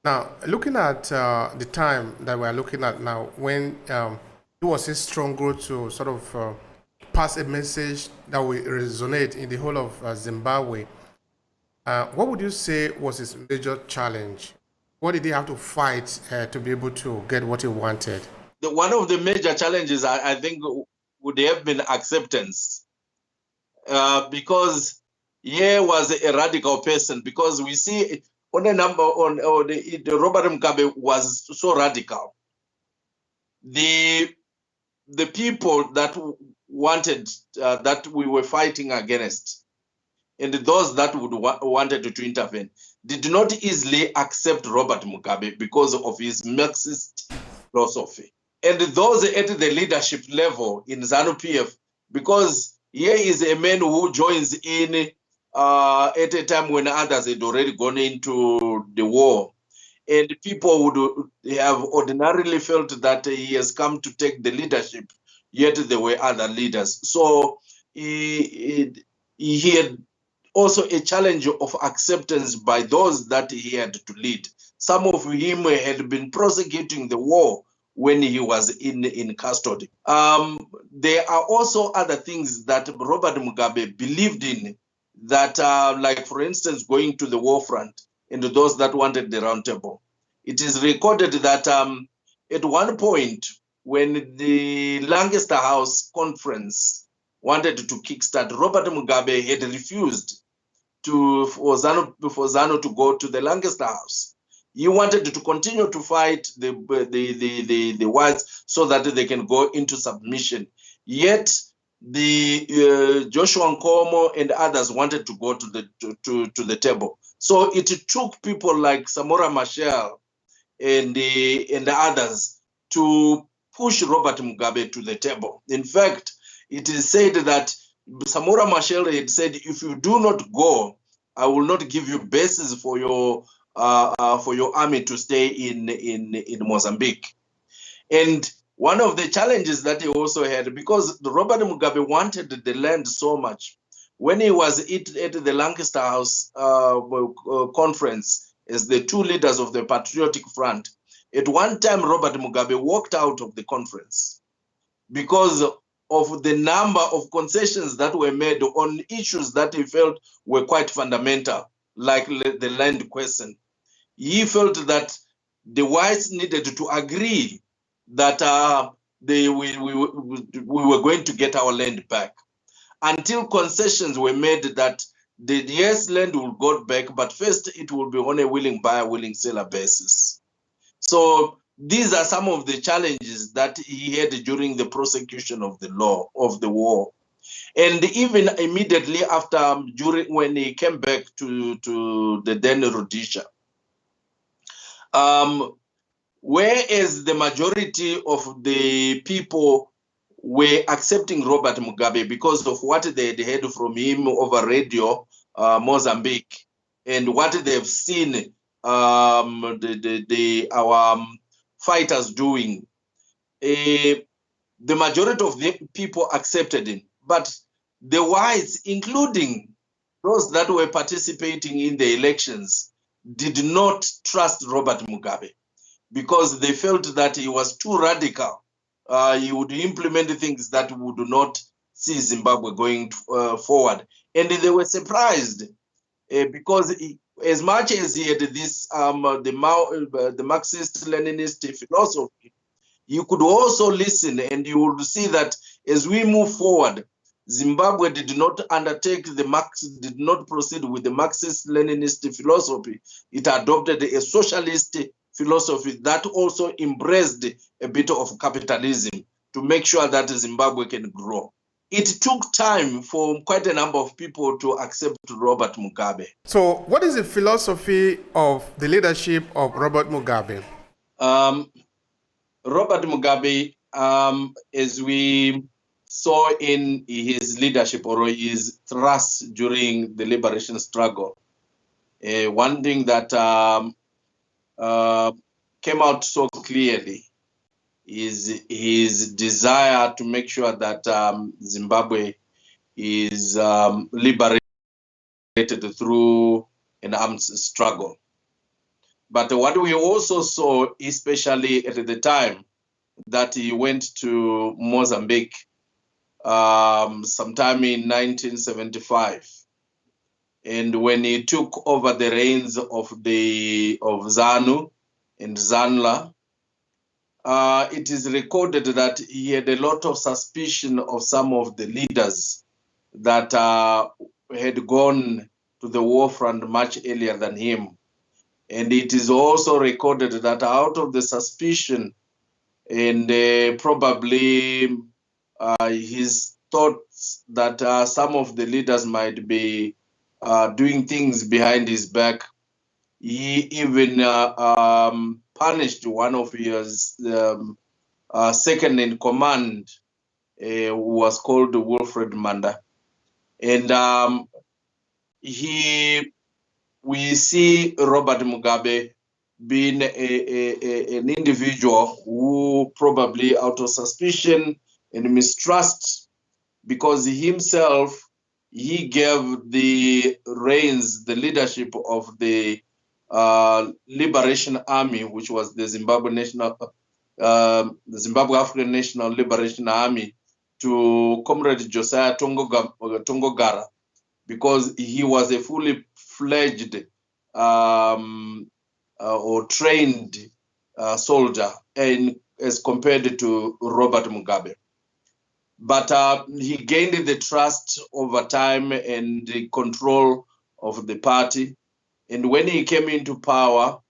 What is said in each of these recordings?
Now, looking at the time that we're looking at now, when there was a strong growth to sort of pass a message that will resonate in the whole of Zimbabwe, what would you say was his major challenge? What did he have to fight to be able to get what he wanted? One of the major challenges, I think, would have been acceptance, because he was a radical person. Because we see on a number the Robert Mugabe was so radical. The people that wanted that we were fighting against, and those that would wanted to intervene, did not easily accept Robert Mugabe because of his Marxist philosophy. And those at the leadership level in ZANU-PF, because here is a man who joins in at a time when others had already gone into the war. And people would have ordinarily felt that he has come to take the leadership, yet there were other leaders. So he had also a challenge of acceptance by those that he had to lead. Some of him had been prosecuting the war when he was in custody. There are also other things that Robert Mugabe believed in, that like, for instance, going to the war front and those that wanted the round table. It is recorded that at one point, when the Lancaster House conference wanted to kickstart, Robert Mugabe had refused for ZANU to go to the Lancaster House. He wanted to continue to fight the whites so that they can go into submission. Yet the Joshua Nkomo and others wanted to go to the table. So it took people like Samora Machel and the others to push Robert Mugabe to the table. In fact, it is said that Samora Machel had said, if you do not go, I will not give you bases for your army to stay in Mozambique. And one of the challenges that he also had, because Robert Mugabe wanted the land so much, when he was at the Lancaster House conference as the two leaders of the Patriotic Front, at one time Robert Mugabe walked out of the conference because of the number of concessions that were made on issues that he felt were quite fundamental, like the land question. He felt that the whites needed to agree that we were going to get our land back, until concessions were made that the yes, land will go back, but first it will be on a willing buyer, willing seller basis. So these are some of the challenges that he had during the prosecution of the war. And even immediately after, when he came back to the then Rhodesia, whereas the majority of the people were accepting Robert Mugabe because of what they had heard from him over radio, Mozambique, and what they've seen our fighters doing. The majority of the people accepted him, but the whites, including those that were participating in the elections, did not trust Robert Mugabe because they felt that he was too radical. He would implement things that would not see Zimbabwe going forward. And they were surprised because as much as he had this, the Marxist-Leninist philosophy, you could also listen and you would see that as we move forward, Zimbabwe did not did not proceed with the Marxist-Leninist philosophy. It adopted a socialist philosophy that also embraced a bit of capitalism to make sure that Zimbabwe can grow. It took time for quite a number of people to accept Robert Mugabe. So what is the philosophy of the leadership of Robert Mugabe? Robert Mugabe, as we saw in his leadership or his thrust during the liberation struggle, one thing that came out so clearly is his desire to make sure that Zimbabwe is liberated through an armed struggle. But what we also saw, especially at the time that he went to Mozambique, sometime in 1975, and when he took over the reins of ZANU and ZANLA, it is recorded that he had a lot of suspicion of some of the leaders that had gone to the war front much earlier than him. And it is also recorded that out of the suspicion and probably his thoughts that some of the leaders might be doing things behind his back, he even punished one of his second in command, who was called Wilfred Manda. And we see Robert Mugabe being an individual who probably out of suspicion and mistrust, because himself, he gave the reins, the leadership of the Liberation Army, which was the Zimbabwe African National Liberation Army, to Comrade Josiah Tongogara, because he was a fully fledged or trained soldier, and as compared to Robert Mugabe. But he gained the trust over time and the control of the party. And when he came into power,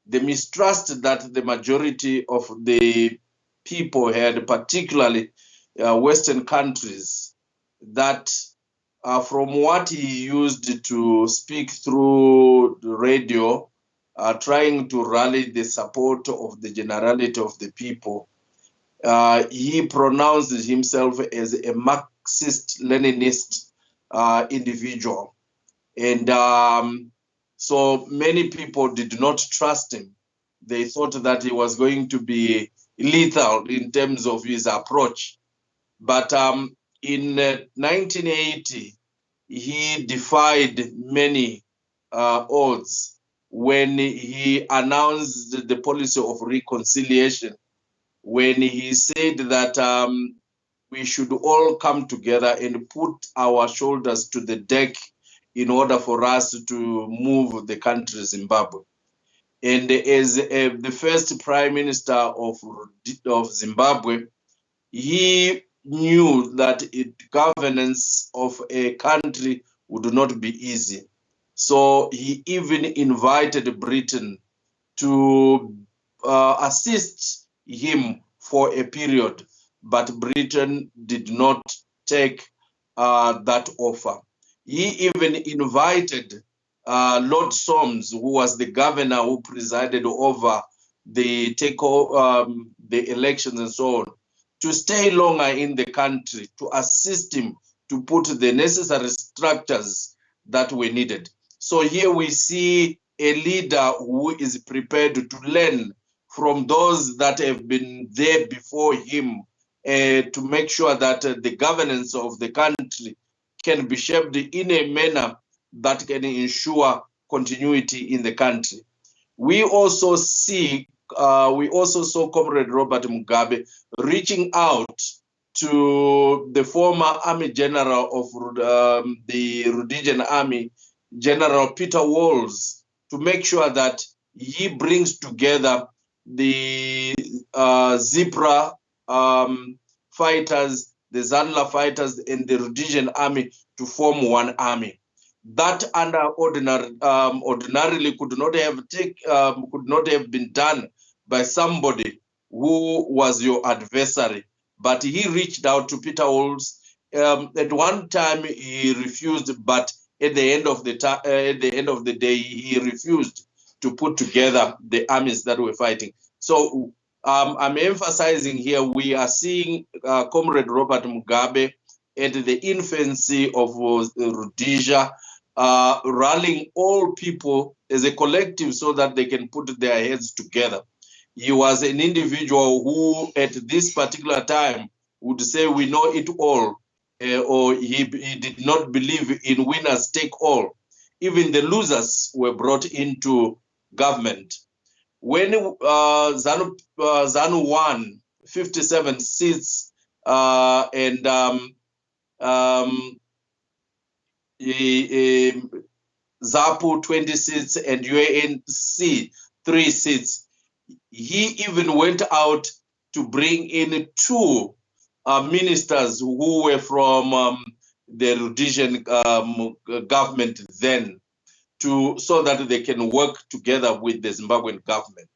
the mistrust that the majority of the people had, particularly Western countries, that from what he used to speak through the radio, trying to rally the support of the generality of the people, he pronounced himself as a Marxist-Leninist individual. And so many people did not trust him. They thought that he was going to be lethal in terms of his approach. But in 1980, he defied many odds when he announced the policy of reconciliation, when he said that we should all come together and put our shoulders to the deck in order for us to move the country Zimbabwe. And as the first prime minister of Zimbabwe, he knew that the governance of a country would not be easy. So he even invited Britain to assist him for a period, but Britain did not take that offer. He even invited Lord Solms, who was the governor who presided over the elections and so on, to stay longer in the country, to assist him to put the necessary structures that were needed. So here we see a leader who is prepared to learn from those that have been there before him, to make sure that the governance of the country can be shaped in a manner that can ensure continuity in the country. We also saw Comrade Robert Mugabe reaching out to the former Army General of the Rhodesian Army, General Peter Walls, to make sure that he brings together the Zebra fighters, the ZANLA fighters, and the Rhodesian Army to form one army. That ordinarily could not have been done by somebody who was your adversary. But he reached out to Peter Walls. At one time he refused, but at the end of the day, he refused to put together the armies that were fighting. So I'm emphasizing here, we are seeing Comrade Robert Mugabe at the infancy of Rhodesia, rallying all people as a collective so that they can put their heads together. He was an individual who, at this particular time, would say, we know it all, or he did not believe in winners take all. Even the losers were brought into government. When ZANU won 57 seats and ZAPU 20 seats and UANC 3 seats, he even went out to bring in 2 ministers who were from the Rhodesian government then, so that they can work together with the Zimbabwean government.